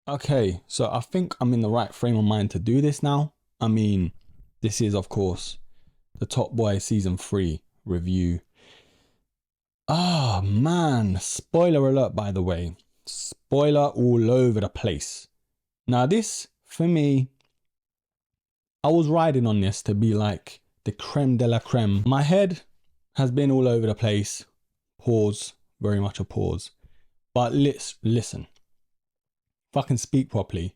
Okay, so I think I'm in the right frame of mind to do this now. I mean, this is, of course, the Top Boy Season 3 review. Ah, man. Spoiler alert, by the way. Spoiler all over the place. Now, this, for me, I was riding on this to be like the creme de la creme. My head has been all over the place. Pause. Very much a pause. But listen. If I can speak properly.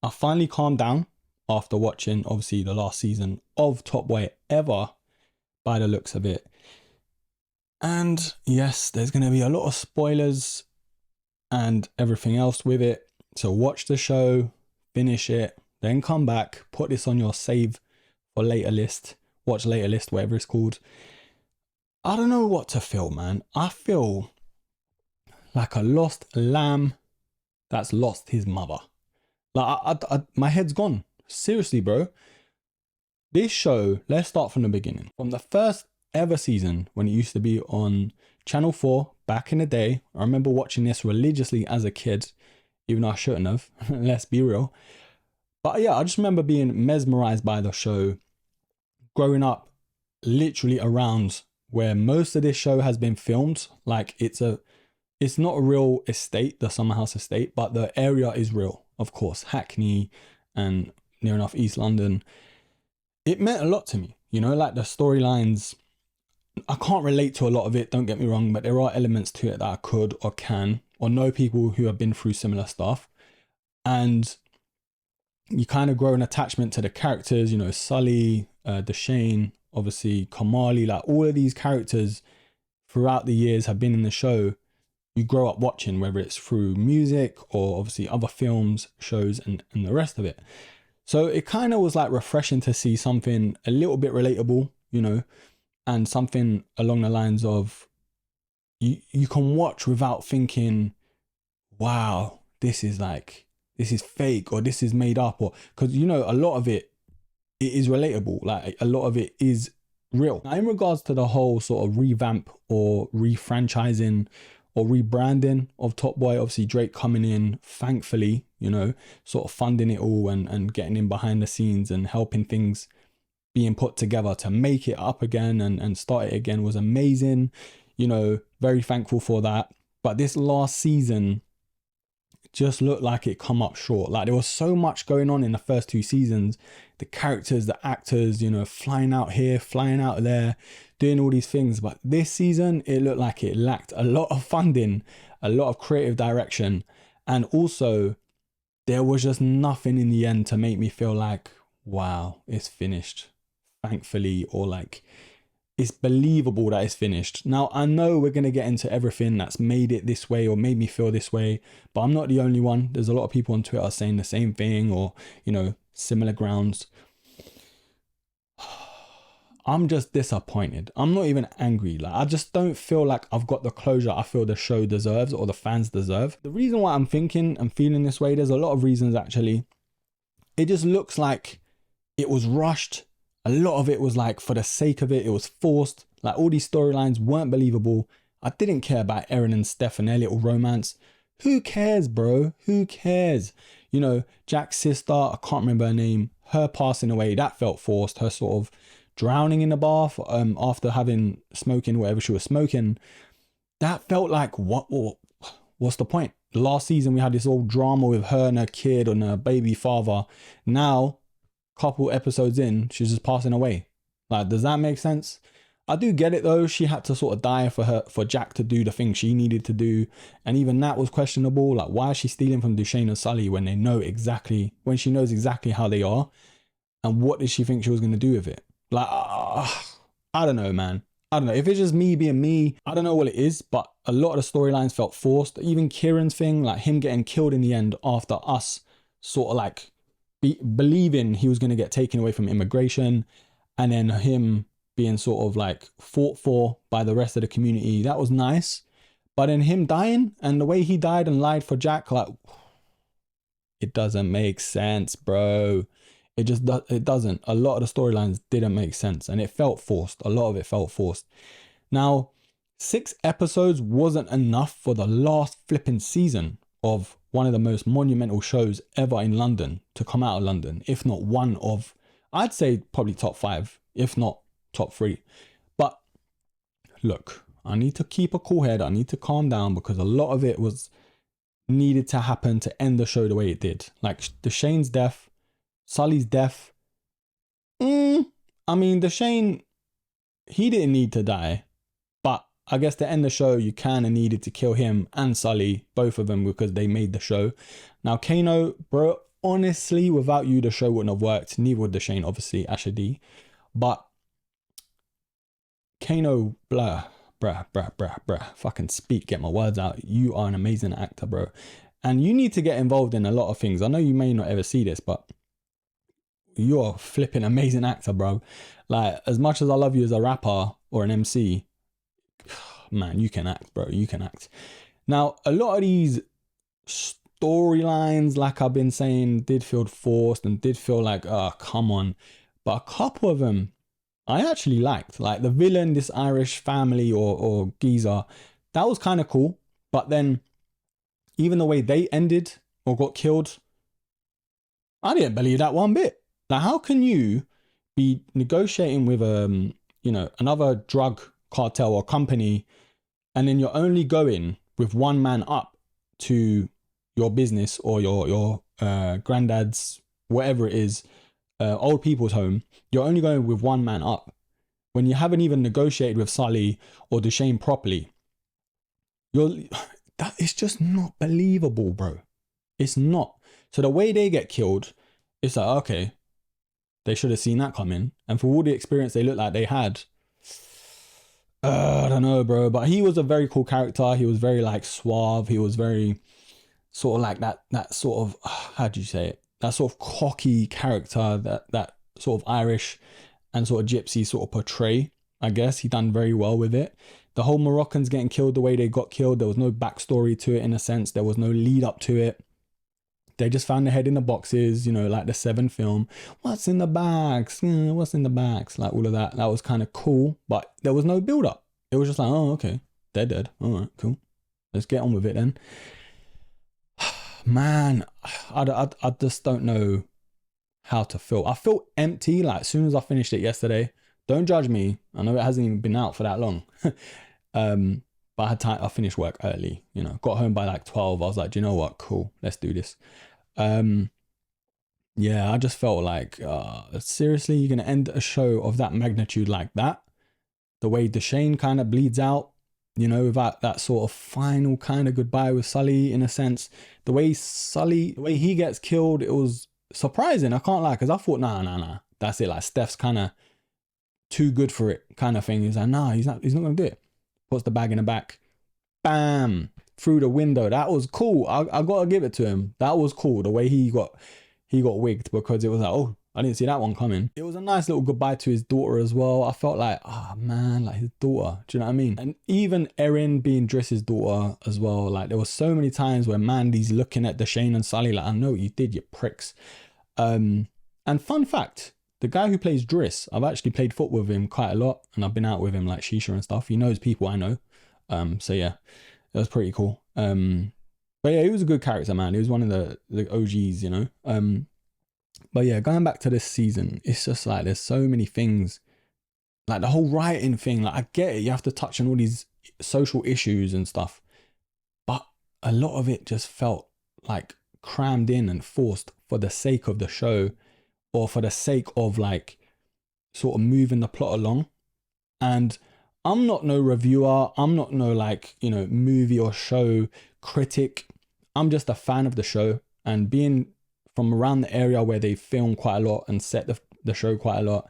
I finally calmed down after watching, obviously, the last season of Top Boy ever, by the looks of it. And yes, there's going to be a lot of spoilers and everything else with it. So watch the show, finish it, then come back, put this on your save for later list, watch later list, whatever it's called. I don't know what to feel, man. I feel like a lost lamb that's lost his mother. Like, my head's gone. Seriously, bro. This show, let's start from the beginning. From the first ever season, when it used to be on Channel 4, back in the day, I remember watching this religiously as a kid, even though I shouldn't have, let's be real. But yeah, I just remember being mesmerized by the show, growing up literally around where most of this show has been filmed. Like, it's not a real estate, the Summer House estate, but the area is real. Of course, Hackney and near enough East London. It meant a lot to me, you know, like the storylines. I can't relate to a lot of it, don't get me wrong, but there are elements to it that I could or can or know people who have been through similar stuff. And you kind of grow an attachment to the characters, you know, Sully, Deshane, obviously Kamali, like all of these characters throughout the years have been in the show. You grow up watching, whether it's through music or obviously other films, shows, and the rest of it. So it kind of was like refreshing to see something a little bit relatable, you know, and something along the lines of you can watch without thinking, wow, this is fake or this is made up, or because, you know, a lot of it is relatable. Like a lot of it is real. Now, in regards to the whole sort of revamp or refranchising or rebranding of Top Boy, obviously Drake coming in, thankfully, you know, sort of funding it all and getting in behind the scenes and helping things being put together to make it up again and start it again was amazing. You know, very thankful for that. But this last season just looked like it come up short. Like there was so much going on in the first two seasons. The characters, the actors, you know, flying out here, flying out there, doing all these things. But this season, it looked like it lacked a lot of funding, a lot of creative direction. And also, there was just nothing in the end to make me feel like, wow, it's finished, thankfully, or like, it's believable that it's finished. Now, I know we're going to get into everything that's made it this way or made me feel this way, but I'm not the only one. There's a lot of people on Twitter saying the same thing or, you know, similar grounds. I'm just disappointed. I'm not even angry. Like, I just don't feel like I've got the closure I feel the show deserves or the fans deserve. The reason why I'm thinking and feeling this way, there's a lot of reasons actually. It just looks like it was rushed. A lot of it was like for the sake of it. It was forced. Like all these storylines weren't believable. I didn't care about Erin and Steph and their little romance. Who cares, bro? Who cares? You know, Jack's sister, I can't remember her name, her passing away, that felt forced. Her sort of drowning in the bath after having smoking whatever she was smoking, that felt like what's the point? Last season we had this old drama with her and her kid and her baby father. Now, couple episodes in, she's just passing away. Like, does that make sense? I do get it though. She had to sort of die for Jack to do the thing she needed to do, and even that was questionable. Like, why is she stealing from Deshane and Sully when she knows exactly how they are, and what did she think she was going to do with it? Like, I don't know, man. I don't know. If it's just me being me, I don't know what it is, but a lot of the storylines felt forced. Even Kieran's thing, like him getting killed in the end after us sort of like believing he was going to get taken away from immigration, and then him being sort of like fought for by the rest of the community. That was nice. But then him dying and the way he died and lied for Jack, like, it doesn't make sense, bro. It doesn't. A lot of the storylines didn't make sense and it felt forced. A lot of it felt forced. Now, 6 episodes wasn't enough for the last flipping season of one of the most monumental shows ever in London to come out of London, if not one of, I'd say probably top 5, if not top 3. But look, I need to keep a cool head. I need to calm down because a lot of it was needed to happen to end the show the way it did. Like Deshane's death, Sully's death. I mean, Deshane, he didn't need to die. But I guess to end the show, you kind of needed to kill him and Sully, both of them, because they made the show. Now, Kano, bro, honestly, without you, the show wouldn't have worked. Neither would Deshane, obviously, Ashadi. But Kano, bruh. Fucking speak, get my words out. You are an amazing actor, bro. And you need to get involved in a lot of things. I know you may not ever see this, but you're a flipping amazing actor, bro. Like, as much as I love you as a rapper or an MC, man, you can act, bro. You can act. Now, a lot of these storylines, like I've been saying, did feel forced and did feel like, oh, come on. But a couple of them I actually liked. Like the villain, this Irish family or geezer, that was kind of cool. But then even the way they ended or got killed, I didn't believe that one bit. Like, how can you be negotiating with another drug cartel or company, and then you're only going with one man up to your business or your granddad's, whatever it is, old people's home? You're only going with one man up when you haven't even negotiated with Sully or Deshane properly. That is just not believable, bro. It's not. So the way they get killed, it's like, okay, they should have seen that coming. And for all the experience they look like they had, I don't know, bro. But he was a very cool character. He was very like suave. He was very sort of like that sort of, how do you say it? That sort of cocky character that sort of Irish and sort of gypsy sort of portray. I guess he done very well with it. The whole Moroccans getting killed the way they got killed, there was no backstory to it in a sense. There was no lead up to it. They just found the head in the boxes, like the Seven film. What's in the bags? What's in the bags? Like all of that. That was kind of cool, but there was no build up. It was just like, oh, okay, they're dead. All right, cool. Let's get on with it then. Man, I just don't know how to feel. I feel empty like as soon as I finished it yesterday. Don't judge me. I know it hasn't even been out for that long. But I had time. I finished work early, got home by like 12. I was like, do you know what? Cool. Let's do this. Yeah, I just felt like, seriously, you're going to end a show of that magnitude like that? The way Deshane kind of bleeds out, without that sort of final kind of goodbye with Sully in a sense. The way he gets killed, it was surprising. I can't lie, because I thought, nah. That's it. Like Steph's kind of too good for it kind of thing. He's like, nah, he's not going to do it. Puts the bag in the back. Bam. Through the window. That was cool. I got to give it to him. That was cool. The way he got wigged, because it was like, oh, I didn't see that one coming. It was a nice little goodbye to his daughter as well. I felt like, man, like his daughter. Do you know what I mean? And even Erin being Driss's daughter as well. Like there were so many times where Mandy's looking at Deshane and Sully like, I know what you did, you pricks. And fun fact, the guy who plays Driss, I've actually played football with him quite a lot, and I've been out with him like shisha and stuff. He knows people I know. So yeah, it was pretty cool. But yeah, he was a good character, man. He was one of the OGs, But yeah, going back to this season, it's just like there's so many things. Like the whole writing thing, like I get it, you have to touch on all these social issues and stuff. But a lot of it just felt like crammed in and forced for the sake of the show, or for the sake of like sort of moving the plot along. And I'm not no reviewer. I'm not no movie or show critic. I'm just a fan of the show, and being from around the area where they film quite a lot and set the show quite a lot,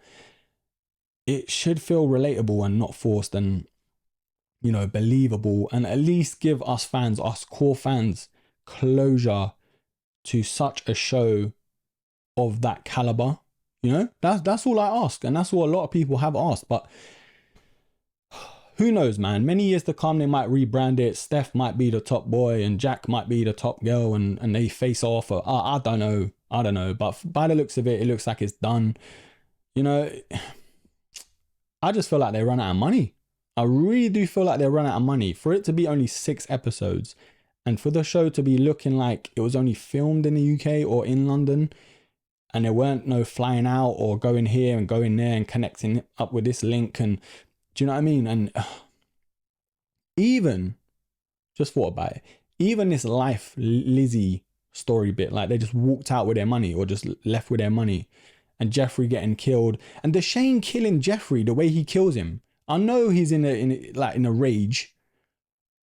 it should feel relatable and not forced and, believable, and at least give us fans, us core fans, closure to such a show of that caliber. That's all I ask, and that's what a lot of people have asked. But who knows, man? Many years to come, they might rebrand it. Steph might be the top boy and Jack might be the top girl, and they face off. Or I don't know. But by the looks of it, it looks like it's done. I just feel like they run out of money. I really do feel like they run out of money. For it to be only 6 episodes And for the show to be looking like it was only filmed in the UK or in London, and there weren't no flying out or going here and going there and connecting up with this link, and do you know what I mean? And even, just thought about it, even this Life Lizzie story bit, like they just walked out with their money or just left with their money, and Jeffrey getting killed, and Deshane killing Jeffrey the way he kills him. I know he's in a rage,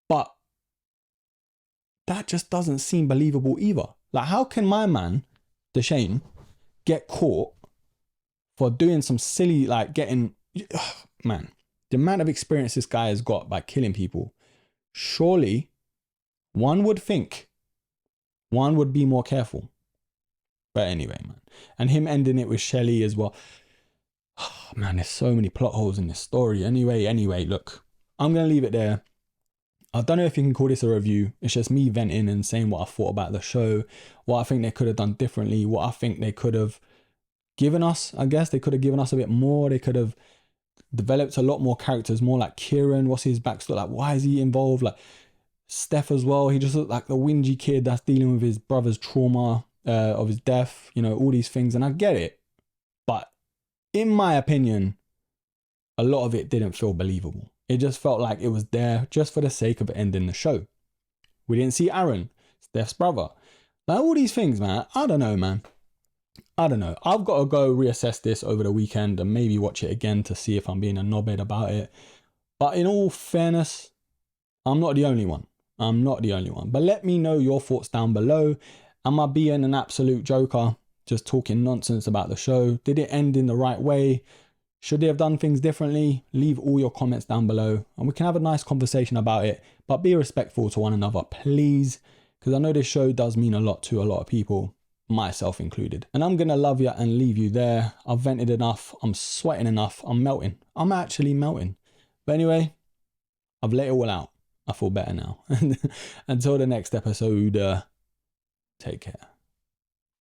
but that just doesn't seem believable either. Like, how can my man, Deshane, get caught for doing some silly, like getting, man, the amount of experience this guy has got by killing people, surely one would think one would be more careful. But anyway, man. And him ending it with Shelley as well. Oh, man, there's so many plot holes in this story. Anyway, look, I'm going to leave it there. I don't know if you can call this a review. It's just me venting and saying what I thought about the show, what I think they could have done differently, what I think they could have given us. I guess they could have given us a bit more. They could have developed a lot more characters, more like Kieran. What's his backstory? Like, why is he involved? Like, Steph as well. He just looked like the whingy kid that's dealing with his brother's trauma of his death, you know, all these things. And I get it. But in my opinion, a lot of it didn't feel believable. It just felt like it was there just for the sake of ending the show. We didn't see Aaron, Steph's brother. Like, all these things, man. I don't know, man. I don't know. I've got to go reassess this over the weekend and maybe watch it again to see if I'm being a knobhead about it. But in all fairness, I'm not the only one. But let me know your thoughts down below. Am I being an absolute joker, just talking nonsense about the show? Did it end in the right way? Should they have done things differently? Leave all your comments down below and we can have a nice conversation about it. But be respectful to one another, please. Because I know this show does mean a lot to a lot of people, myself included. And I'm going to love you and leave you there. I've vented enough. I'm sweating enough. I'm melting. I'm actually melting. But anyway, I've let it all out. I feel better now. Until the next episode, take care.